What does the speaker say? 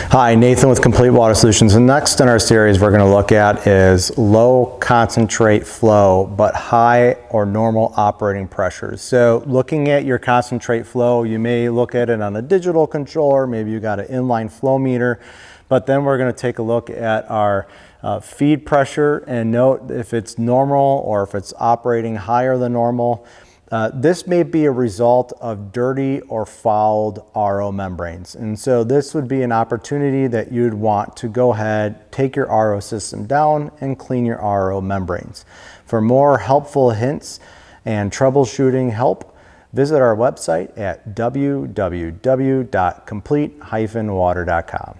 Hi, Nathan with Complete Water Solutions. The next in our series we're going to look at is low concentrate flow but high or normal operating pressures. So looking at your concentrate flow, you may look at it on a digital controller, maybe you got an inline flow meter, but then we're going to take a look at our feed pressure and note if it's normal or if it's operating higher than normal. This may be a result of dirty or fouled RO membranes. And so this would be an opportunity that you'd want to go ahead, take your RO system down and clean your RO membranes. For more helpful hints and troubleshooting help, visit our website at www.complete-water.com.